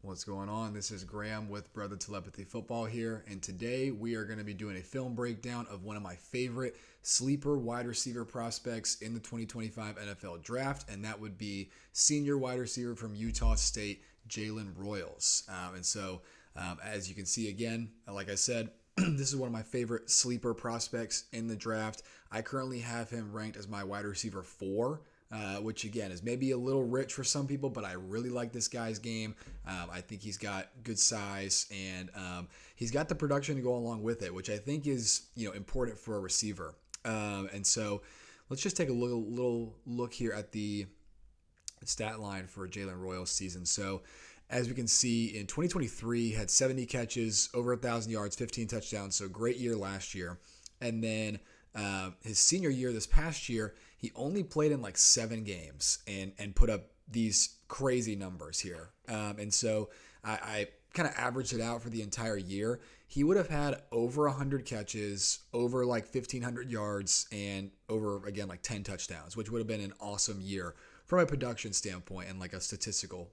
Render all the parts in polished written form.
What's going on? This is Graham with Brother Telepathy Football here, and today we are going to be doing a film breakdown of one of my favorite sleeper wide receiver prospects in the 2025 NFL Draft, and that would be senior wide receiver from Utah State, Jalen Royals. As you can see again, like I said, this is one of my favorite sleeper prospects in the draft. I currently have him ranked as my wide receiver 4. Which again is maybe a little rich for some people, but I really like this guy's game. I think he's got good size and he's got the production to go along with it, which I think is important for a receiver. And so let's just take a little look here at the stat line for Jalen Royals season. So as we can see, in 2023, he had 70 catches, over 1,000 yards, 15 touchdowns. So great year last year. And then his senior year, this past year, he only played in like 7 games and put up these crazy numbers here. And so I kind of averaged it out for the entire year. He would have had over 100 catches, over like 1,500 yards, and over, again, like 10 touchdowns, which would have been an awesome year from a production standpoint and like a statistical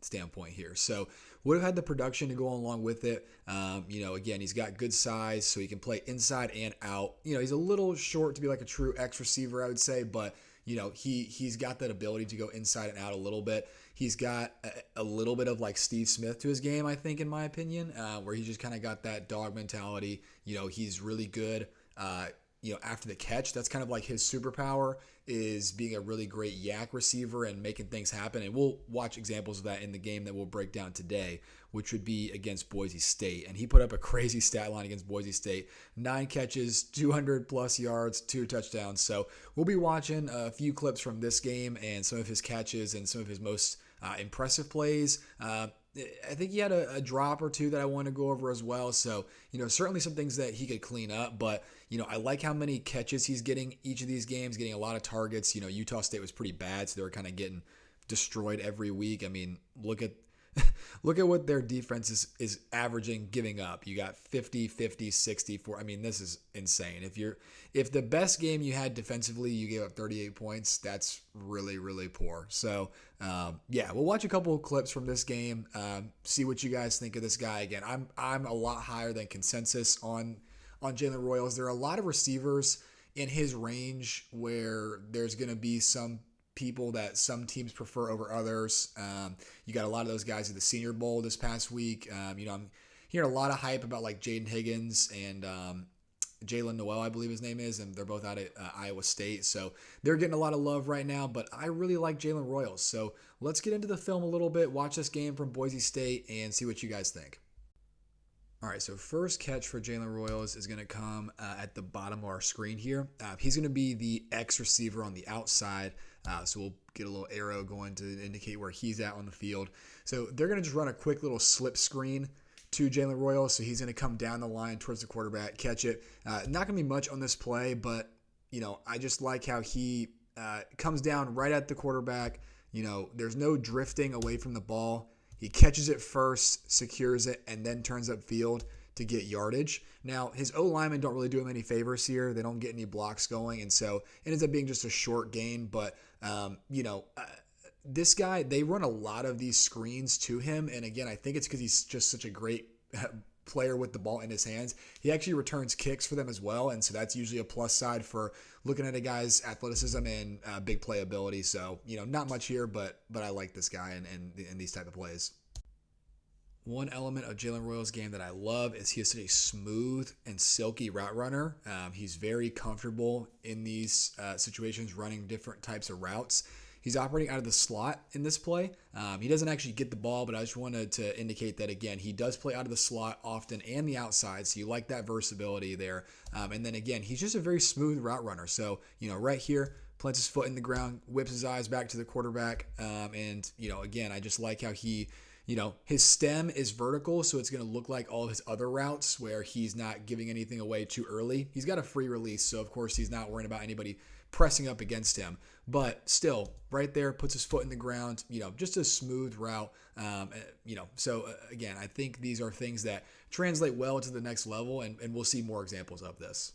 standpoint here. So would have had the production to go along with it. Again, he's got good size, so he can play inside and out. He's a little short to be like a true X receiver, I would say, but he's got that ability to go inside and out a little bit. He's got a little bit of like Steve Smith to his game, I think, in my opinion, where he just kind of got that dog mentality. He's really good. After the catch, that's kind of like his superpower, is being a really great yak receiver and making things happen. And we'll watch examples of that in the game that we'll break down today, which would be against Boise State. And he put up a crazy stat line against Boise State: 9 catches, 200 plus yards, 2 touchdowns. So we'll be watching a few clips from this game and some of his catches and some of his most impressive plays. I think he had a drop or two that I want to go over as well. So, certainly some things that he could clean up. But, I like how many catches he's getting each of these games, getting a lot of targets. Utah State was pretty bad, so they were kind of getting destroyed every week. I mean, look at what their defense is averaging giving up. You got 50, 50, 64. I mean, this is insane. If the best game you had defensively, you gave up 38 points, that's really, really poor. So, we'll watch a couple of clips from this game, see what you guys think of this guy. Again, I'm a lot higher than consensus on Jalen Royals. There are a lot of receivers in his range where there's going to be some people that some teams prefer over others. You got a lot of those guys at the Senior Bowl this past week. I'm hearing a lot of hype about like Jaden Higgins and Jalen Noel, I believe his name is, and they're both out at Iowa State. So they're getting a lot of love right now, but I really like Jalen Royals. So let's get into the film a little bit, watch this game from Boise State, and see what you guys think. All right, so first catch for Jalen Royals is going to come at the bottom of our screen here. He's going to be the X receiver on the outside, so we'll get a little arrow going to indicate where he's at on the field. So they're going to just run a quick little slip screen to Jalen Royals, so he's going to come down the line towards the quarterback, catch it. Not going to be much on this play, but I just like how he comes down right at the quarterback. There's no drifting away from the ball. He catches it first, secures it, and then turns upfield to get yardage. Now, his O-linemen don't really do him any favors here. They don't get any blocks going, and so it ends up being just a short gain. But, this guy, they run a lot of these screens to him, and again, I think it's because he's just such a great player with the ball in his hands. He actually returns kicks for them as well, and so that's usually a plus side for looking at a guy's athleticism and big playability. So, not much here, but I like this guy and these type of plays. One element of Jalen Royals' game that I love is he is such a smooth and silky route runner. He's very comfortable in these situations running different types of routes. He's operating out of the slot in this play. He doesn't actually get the ball, but I just wanted to indicate that, again, he does play out of the slot often and the outside, so you like that versatility there. And then, again, he's just a very smooth route runner. So, right here, plants his foot in the ground, whips his eyes back to the quarterback. Again, I just like how he, his stem is vertical, so it's going to look like all of his other routes where he's not giving anything away too early. He's got a free release, so, of course, he's not worrying about anybody pressing up against him, but still right there, puts his foot in the ground, just a smooth route. Again, I think these are things that translate well to the next level, and we'll see more examples of this.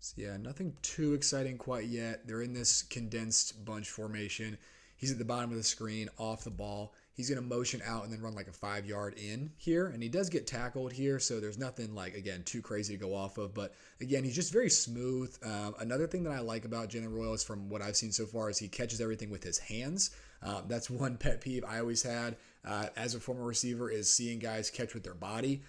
So yeah, nothing too exciting quite yet. They're in this condensed bunch formation. He's at the bottom of the screen, off the ball. he's going to motion out and then run like a 5-yard in here. And he does get tackled here, so there's nothing like, again, too crazy to go off of. But again, he's just very smooth. Another thing that I like about Jalen Royals from what I've seen so far is he catches everything with his hands. That's one pet peeve I always had as a former receiver, is seeing guys catch with their body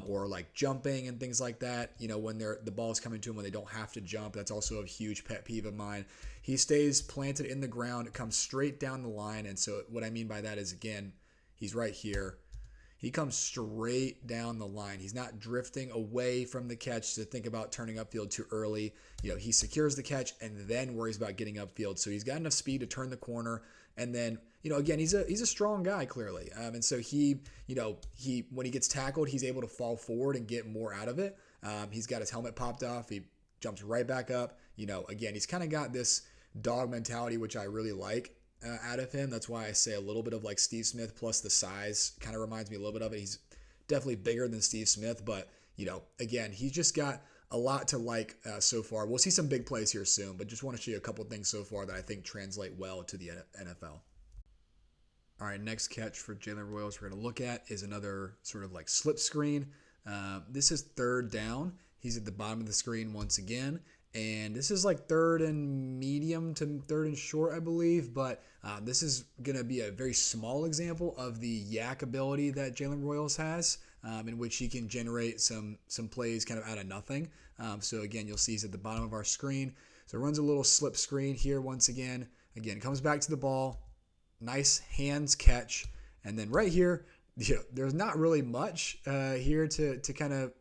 or like jumping and things like that. When the ball is coming to them when they don't have to jump. That's also a huge pet peeve of mine. He stays planted in the ground. It comes straight down the line. And so what I mean by that is, again, he's right here. He comes straight down the line. He's not drifting away from the catch to think about turning upfield too early. He secures the catch and then worries about getting upfield. So he's got enough speed to turn the corner. And then, again, he's a strong guy, clearly. And so he when he gets tackled, he's able to fall forward and get more out of it. He's got his helmet popped off. He jumps right back up. Again, he's kind of got this dog mentality, which I really like out of him. That's why I say a little bit of like Steve Smith, plus the size kind of reminds me a little bit of it. He's definitely bigger than Steve Smith, but again, he's just got a lot to like so far. We'll see some big plays here soon, but just want to show you a couple of things so far that I think translate well to the NFL. All right, next catch for Jalen Royals we're going to look at is another sort of like slip screen. This is 3rd down. He's at the bottom of the screen once again. And this is like 3rd and medium to 3rd and short, I believe. But this is going to be a very small example of the yak ability that Jalen Royals has, in which he can generate some plays kind of out of nothing. So again, you'll see he's at the bottom of our screen. So runs a little slip screen here once again. Again, comes back to the ball. Nice hands catch. And then right here, there's not really much here to kind of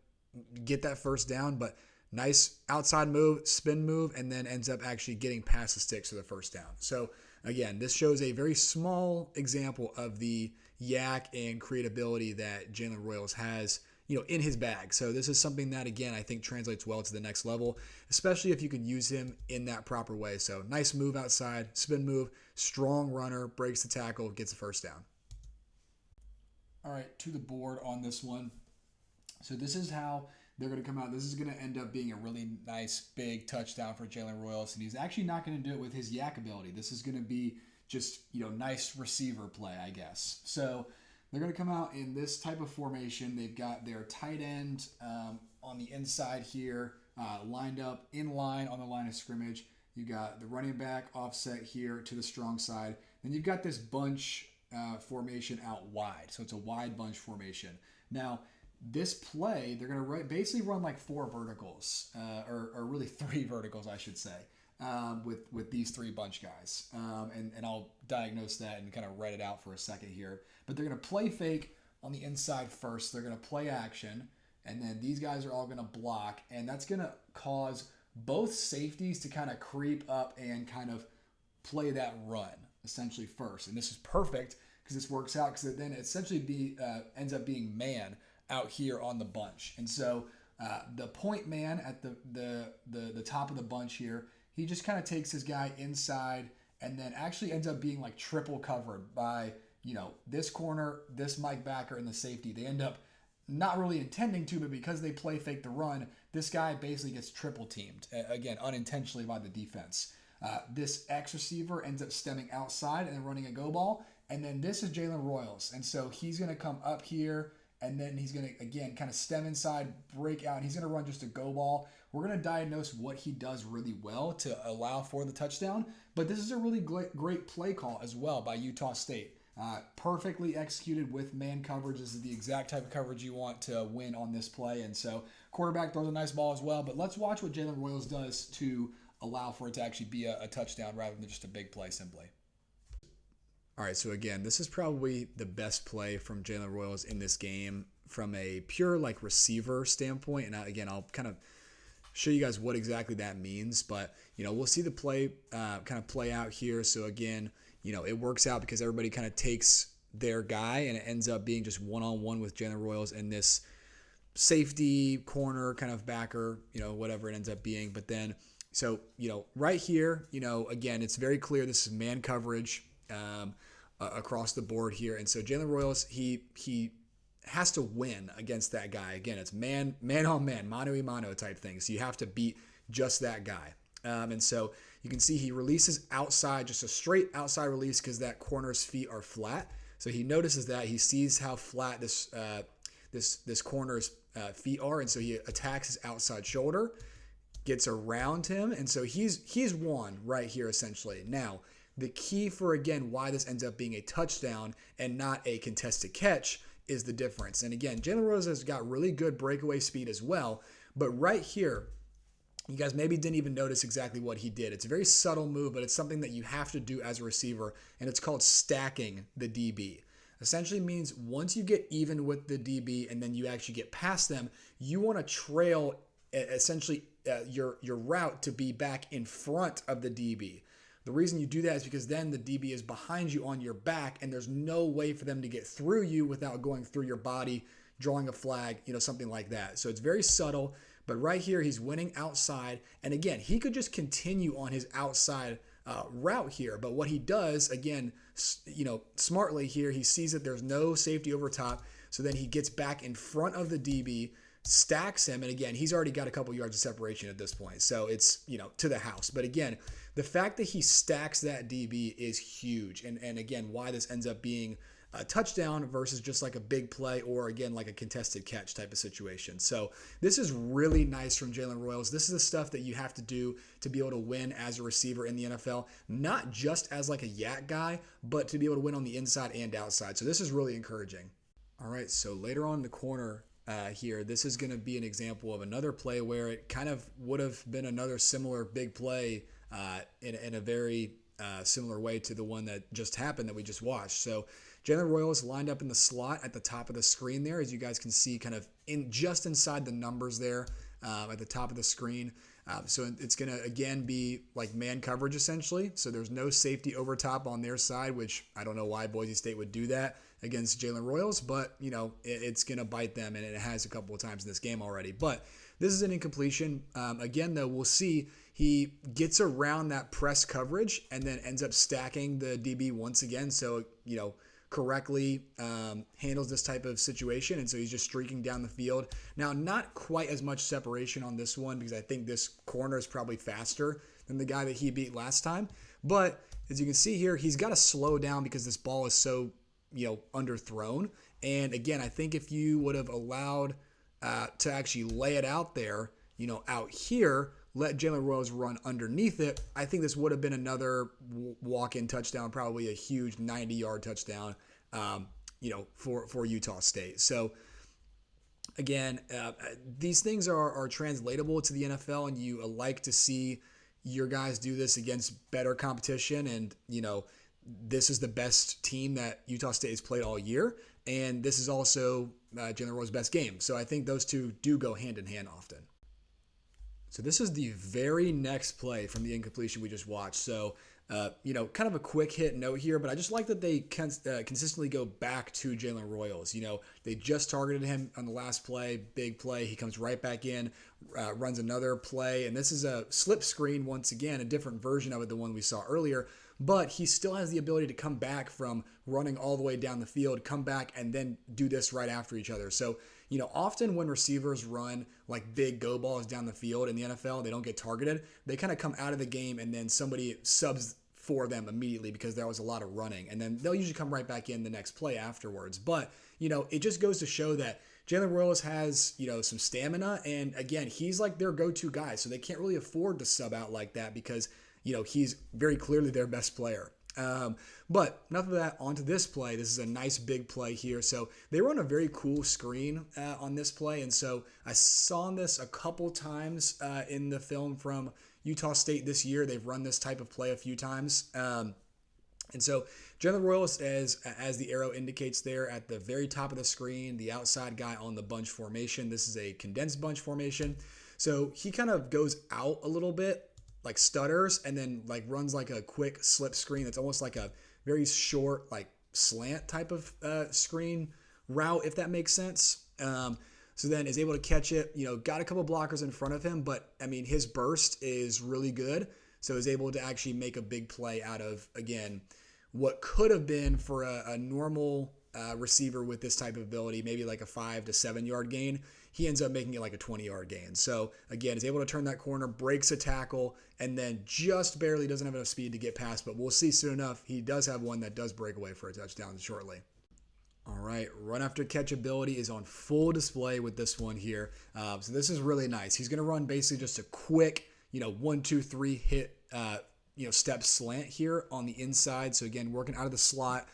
get that first down, but nice outside move, spin move, and then ends up actually getting past the sticks for the first down. So again, this shows a very small example of the yak and creatability that Jalen Royals has, in his bag. So this is something that, again, I think translates well to the next level, especially if you can use him in that proper way. So nice move outside, spin move, strong runner, breaks the tackle, gets the first down. All right, to the board on this one. So this is how they're going to come out. This is going to end up being a really nice big touchdown for Jalen Royals, and he's actually not going to do it with his yak ability. This is going to be just, nice receiver play, I guess. So they're going to come out in this type of formation. They've got their tight end on the inside here, lined up in line on the line of scrimmage. You got the running back offset here to the strong side. Then you've got this bunch formation out wide. So it's a wide bunch formation. Now, this play, they're going to basically run like 4 verticals, or really 3 verticals, I should say, with these 3 bunch guys. And I'll diagnose that and kind of write it out for a second here. But they're going to play fake on the inside first. They're going to play action, and then these guys are all going to block, and that's going to cause both safeties to kind of creep up and kind of play that run essentially first. And this is perfect because this works out, because it then essentially ends up being man out here on the bunch. And so the point man at the top of the bunch here, he just kind of takes his guy inside and then actually ends up being like triple covered by, this corner, this Mike backer, and the safety. They end up not really intending to, but because they play fake the run, this guy basically gets triple teamed, again, unintentionally by the defense. This X receiver ends up stemming outside and then running a go ball. And then this is Jalen Royals. And so he's going to come up here, and then he's going to, again, kind of stem inside, break out, and he's going to run just a go ball. We're going to diagnose what he does really well to allow for the touchdown. But this is a really great play call as well by Utah State. Perfectly executed with man coverage. This is the exact type of coverage you want to win on this play. And so quarterback throws a nice ball as well. But let's watch what Jalen Royals does to allow for it to actually be a touchdown rather than just a big play simply. All right, so again, this is probably the best play from Jalen Royals in this game from a pure like receiver standpoint. And again, I'll kind of show you guys what exactly that means. But, we'll see the play kind of play out here. So again, it works out because everybody kind of takes their guy, and it ends up being just one-on-one with Jalen Royals and this safety corner kind of backer, whatever it ends up being. But then, so, right here, again, it's very clear this is man coverage across the board here. And so Jalen Royals, he has to win against that guy. Again, it's man on man, mano a mano type thing. So you have to beat just that guy. And so you can see he releases outside, just a straight outside release because that corner's feet are flat. So he notices that. He sees how flat this corner's feet are, and so he attacks his outside shoulder, gets around him, and so he's won right here essentially. Now, the key for, again, why this ends up being a touchdown and not a contested catch is the difference. And again, Jalen Royals has got really good breakaway speed as well, but right here, you guys maybe didn't even notice exactly what he did. It's a very subtle move, but it's something that you have to do as a receiver, and it's called stacking the DB. Essentially means once you get even with the DB and then you actually get past them, you want to trail essentially your route to be back in front of the DB. The reason you do that is because then the DB is behind you on your back, and there's no way for them to get through you without going through your body, drawing a flag, something like that. So it's very subtle, but right here he's winning outside. And again, he could just continue on his outside route here, but what he does, again, smartly here, he sees that there's no safety over top, so then he gets back in front of the DB, stacks him, and again, he's already got a couple yards of separation at this point, so it's to the house. But again, the fact that he stacks that DB is huge, and again, why this ends up being a touchdown versus just like a big play or, again, like a contested catch type of situation. So this is really nice from Jalen Royals. This is the stuff that you have to do to be able to win as a receiver in the NFL, not just as like a yak guy, but to be able to win on the inside and outside. So this is really encouraging. All right, so later on in the corner here, this is going to be an example of another play where it kind of would have been another similar big play in a very similar way to the one that just happened that we just watched. So Jalen Royals lined up in the slot at the top of the screen there, as you guys can see, kind of just inside the numbers there at the top of the screen. So it's going to, again, be like man coverage essentially. So there's no safety over top on their side, which I don't know why Boise State would do that against Jalen Royals, but it's going to bite them, and it has a couple of times in this game already. But this is an incompletion. Again, though, we'll see he gets around that press coverage and then ends up stacking the DB once again. So, correctly handles this type of situation, and so he's just streaking down the field. Now, not quite as much separation on this one because I think this corner is probably faster than the guy that he beat last time. But as you can see here, he's got to slow down because this ball is so underthrown. And again, I think if you would have allowed to actually lay it out there, out here, let Jalen Royals run underneath it, I think this would have been another walk-in touchdown, probably a huge 90-yard touchdown, for Utah State. So again, these things are translatable to the NFL, and you like to see your guys do this against better competition. And this is the best team that Utah State has played all year, and this is also Jalen Royals' best game. So I think those two do go hand in hand often. So this is the very next play from the incompletion we just watched. So, kind of a quick hit note here, but I just like that they consistently go back to Jalen Royals. They just targeted him on the last play, big play. He comes right back in, runs another play, and this is a slip screen once again, a different version of it than one we saw earlier. But he still has the ability to come back from running all the way down the field, come back, and then do this right after each other. So, often when receivers run like big go balls down the field in the NFL, they don't get targeted. They kind of come out of the game and then somebody subs for them immediately because there was a lot of running. And then they'll usually come right back in the next play afterwards. But, it just goes to show that Jalen Royals has, some stamina. And again, he's like their go-to guy. So they can't really afford to sub out like that because, he's very clearly their best player. But enough of that, onto this play. This is a nice big play here. So they run a very cool screen on this play. And so I saw this a couple times in the film from Utah State this year. They've run this type of play a few times. And so Jalen Royals, as the arrow indicates there at the very top of the screen, the outside guy on the bunch formation. This is a condensed bunch formation. So he kind of goes out a little bit, like stutters, and then like runs like a quick slip screen that's almost like a very short like slant type of screen route, if that makes sense. So then is able to catch it, got a couple blockers in front of him, but I mean his burst is really good, so is able to actually make a big play out of, again, what could have been for a normal receiver with this type of ability, maybe like a 5 to 7 yard gain, he ends up making it like a 20-yard gain. So again, is able to turn that corner, breaks a tackle, and then just barely doesn't have enough speed to get past. But we'll see soon enough. He does have one that does break away for a touchdown shortly. All right, run after catch ability is on full display with this one here. So this is really nice. He's going to run basically just a quick, 1, 2, 3 hit, step slant here on the inside. So again, working out of the slot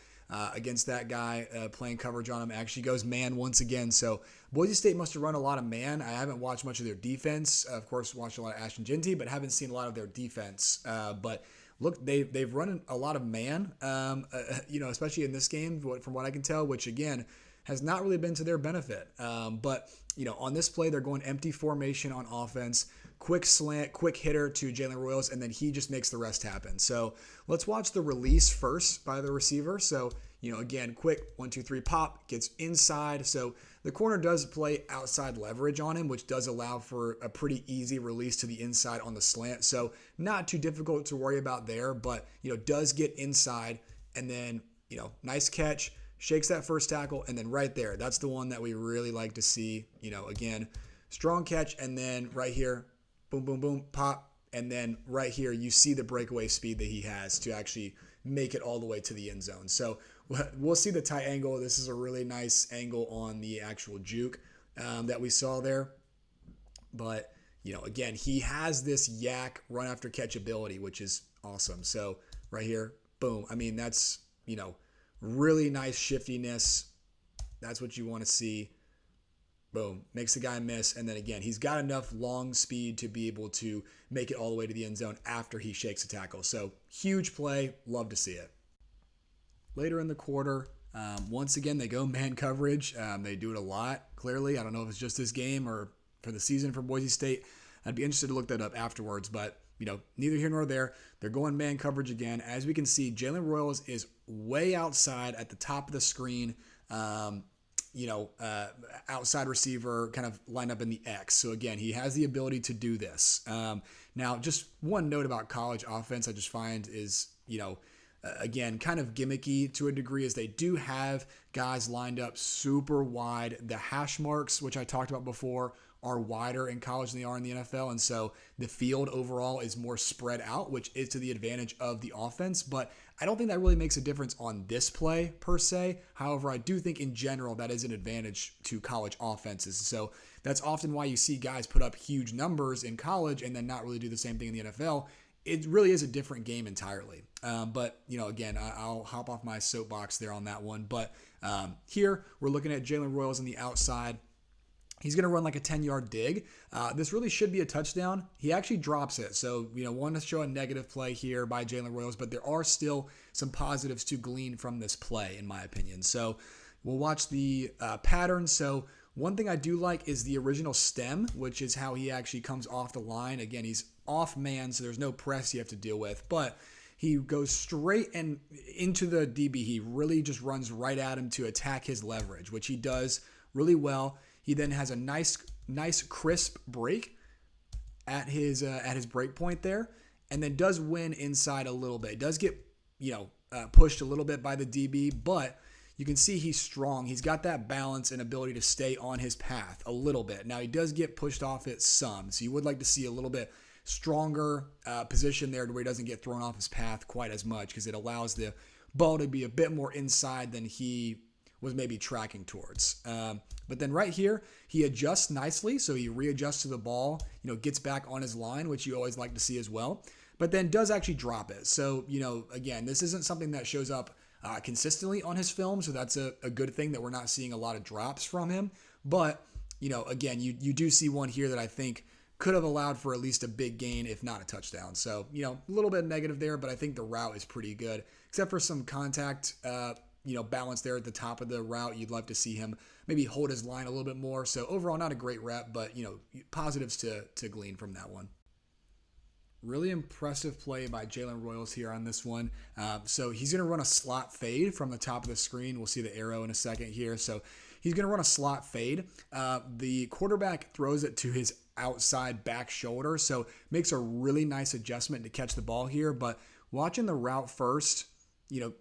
against that guy, playing coverage on him. Actually goes man once again. So Boise State must have run a lot of man. I haven't watched much of their defense. Of course, watched a lot of Ashton Genty, but haven't seen a lot of their defense. But look, they've run a lot of man, especially in this game, from what I can tell, which again has not really been to their benefit. But on this play, they're going empty formation on offense, quick slant, quick hitter to Jalen Royals, and then he just makes the rest happen. So let's watch the release first by the receiver. So again, quick 1, 2, 3 pop, gets inside. So the corner does play outside leverage on him, which does allow for a pretty easy release to the inside on the slant. So not too difficult to worry about there, but does get inside, and then nice catch, shakes that first tackle, and then right there, that's the one that we really like to see. Again, strong catch, and then right here, boom, boom, boom, pop, and then right here you see the breakaway speed that he has to actually make it all the way to the end zone. So we'll see the tight angle. This is a really nice angle on the actual juke that we saw there. But, again, he has this yak run after catch ability, which is awesome. So right here, boom. I mean, that's, really nice shiftiness. That's what you want to see. Boom, makes the guy miss. And then again, he's got enough long speed to be able to make it all the way to the end zone after he shakes a tackle. So huge play. Love to see it. Later in the quarter, once again, they go man coverage. They do it a lot, clearly. I don't know if it's just this game or for the season for Boise State. I'd be interested to look that up afterwards, but neither here nor there. They're going man coverage again. As we can see, Jalen Royals is way outside at the top of the screen. Outside receiver kind of lined up in the X. So again, he has the ability to do this. Now, just one note about college offense I just find is, again, kind of gimmicky to a degree, is they do have guys lined up super wide. The hash marks, which I talked about before, are wider in college than they are in the NFL. And so the field overall is more spread out, which is to the advantage of the offense. But I don't think that really makes a difference on this play per se. However, I do think in general that is an advantage to college offenses. So that's often why you see guys put up huge numbers in college and then not really do the same thing in the NFL. It really is a different game entirely. But, again, I'll hop off my soapbox there on that one. But here we're looking at Jalen Royals on the outside. He's going to run like a 10-yard dig. This really should be a touchdown. He actually drops it. So, want to show a negative play here by Jalen Royals, but there are still some positives to glean from this play, in my opinion. So we'll watch the pattern. So one thing I do like is the original stem, which is how he actually comes off the line. Again, he's off man, so there's no press you have to deal with. But he goes straight and into the DB. He really just runs right at him to attack his leverage, which he does really well. He then has a nice crisp break at his break point there, and then does win inside a little bit. Does get pushed a little bit by the DB, but you can see he's strong. He's got that balance and ability to stay on his path a little bit. Now he does get pushed off it some, so you would like to see a little bit stronger position there to where he doesn't get thrown off his path quite as much, because it allows the ball to be a bit more inside than he was maybe tracking towards. But then right here, he adjusts nicely. So he readjusts to the ball, gets back on his line, which you always like to see as well, but then does actually drop it. So, again, this isn't something that shows up consistently on his film. So that's a good thing that we're not seeing a lot of drops from him. But, again, you do see one here that I think could have allowed for at least a big gain, if not a touchdown. So, a little bit negative there, but I think the route is pretty good, except for some contact, balance there at the top of the route. You'd love to see him maybe hold his line a little bit more. So overall, not a great rep, but, positives to glean from that one. Really impressive play by Jalen Royals here on this one. So he's going to run a slot fade from the top of the screen. We'll see the arrow in a second here. So he's going to run a slot fade. The quarterback throws it to his outside back shoulder, so makes a really nice adjustment to catch the ball here. But watching the route first,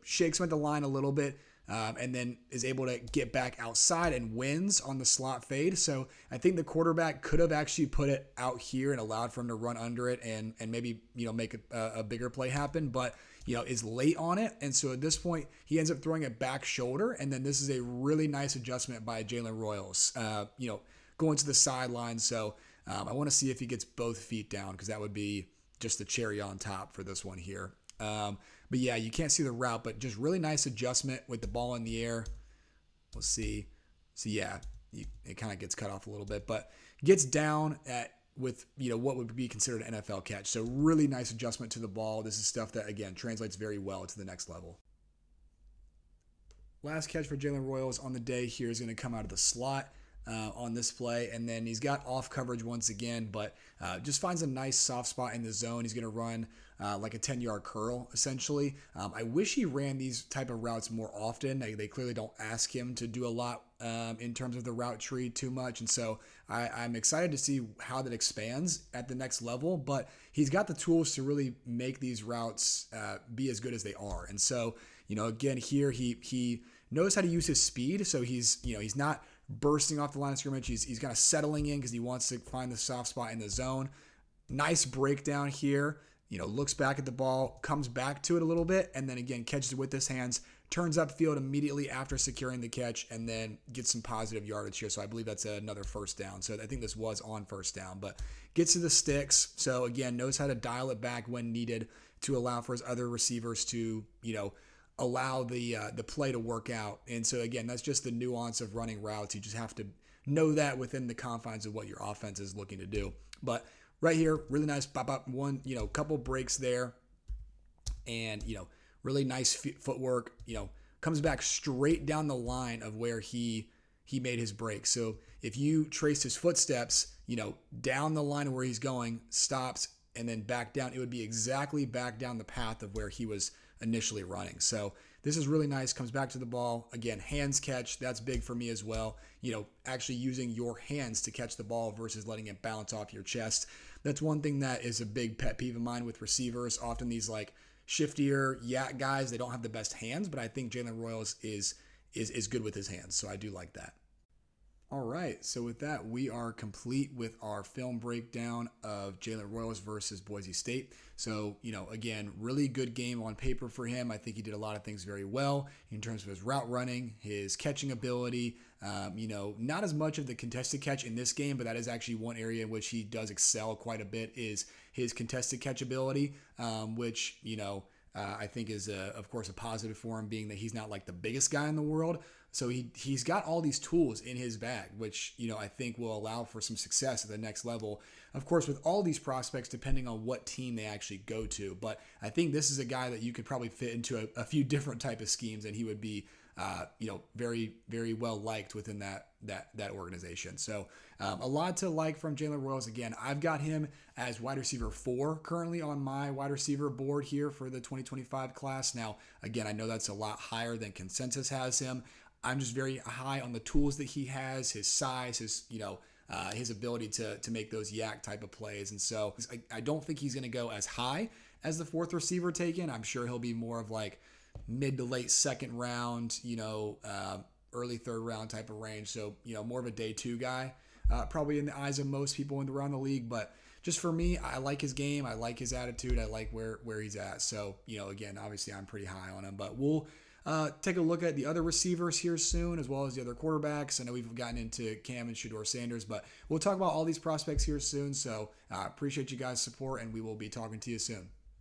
shakes him at the line a little bit, and then is able to get back outside and wins on the slot fade. So I think the quarterback could have actually put it out here and allowed for him to run under it and maybe, make a bigger play happen, but is late on it. And so at this point, he ends up throwing it back shoulder. And then this is a really nice adjustment by Jalen Royals, going to the sideline. So I want to see if he gets both feet down, because that would be just the cherry on top for this one here. But yeah, you can't see the route, but just really nice adjustment with the ball in the air. We'll see. So yeah, it kind of gets cut off a little bit, but gets down with what would be considered an NFL catch. So really nice adjustment to the ball. This is stuff that, again, translates very well to the next level. Last catch for Jalen Royals on the day here is going to come out of the slot on this play, and then he's got off coverage once again, but just finds a nice soft spot in the zone. He's going to run like a 10-yard curl, essentially. I wish he ran these type of routes more often. They clearly don't ask him to do a lot in terms of the route tree too much, and so I'm excited to see how that expands at the next level, but he's got the tools to really make these routes be as good as they are. And so, again, here he knows how to use his speed, so he's not bursting off the line of scrimmage. He's kind of settling in because he wants to find the soft spot in the zone. Nice breakdown here. Looks back at the ball, comes back to it a little bit, and then again catches it with his hands, turns upfield immediately after securing the catch, and then gets some positive yardage here. So I believe that's another first down. So I think this was on first down, but gets to the sticks. So again, knows how to dial it back when needed to allow for his other receivers to, allow the play to work out. And so again, that's just the nuance of running routes. You just have to know that within the confines of what your offense is looking to do. But right here, really nice pop one, couple breaks there, and really nice footwork. Comes back straight down the line of where he made his break. So if you trace his footsteps, down the line of where he's going, stops, and then back down, it would be exactly back down the path of where he was initially running. So this is really nice. Comes back to the ball. Again, hands catch. That's big for me as well. Actually using your hands to catch the ball versus letting it bounce off your chest. That's one thing that is a big pet peeve of mine with receivers. Often these shiftier yak guys, they don't have the best hands, but I think Jalen Royals is good with his hands. So I do like that. All right, so with that, we are complete with our film breakdown of Jalen Royals versus Boise State. So, again, really good game on paper for him. I think he did a lot of things very well in terms of his route running, his catching ability. Not as much of the contested catch in this game, but that is actually one area in which he does excel quite a bit, is his contested catch ability, which, I think is, of course, a positive for him, being that he's not like the biggest guy in the world. So he's got all these tools in his bag, which, I think will allow for some success at the next level. Of course, with all these prospects, depending on what team they actually go to. But I think this is a guy that you could probably fit into a few different type of schemes, and he would be, very, very well liked within that organization. So a lot to like from Jalen Royals. Again, I've got him as wide receiver 4 currently on my wide receiver board here for the 2025 class. Now, again, I know that's a lot higher than consensus has him. I'm just very high on the tools that he has, his size, his ability to make those yak type of plays. And so I don't think he's going to go as high as the 4th receiver taken. I'm sure he'll be more of mid to late 2nd round, early 3rd round type of range. So, more of a day 2 guy, probably in the eyes of most people around the league. But just for me, I like his game. I like his attitude. I like where he's at. So, again, obviously I'm pretty high on him, but we'll take a look at the other receivers here soon, as well as the other quarterbacks. I know we've gotten into Cam and Shedeur Sanders, but we'll talk about all these prospects here soon. So appreciate you guys' support, and we will be talking to you soon.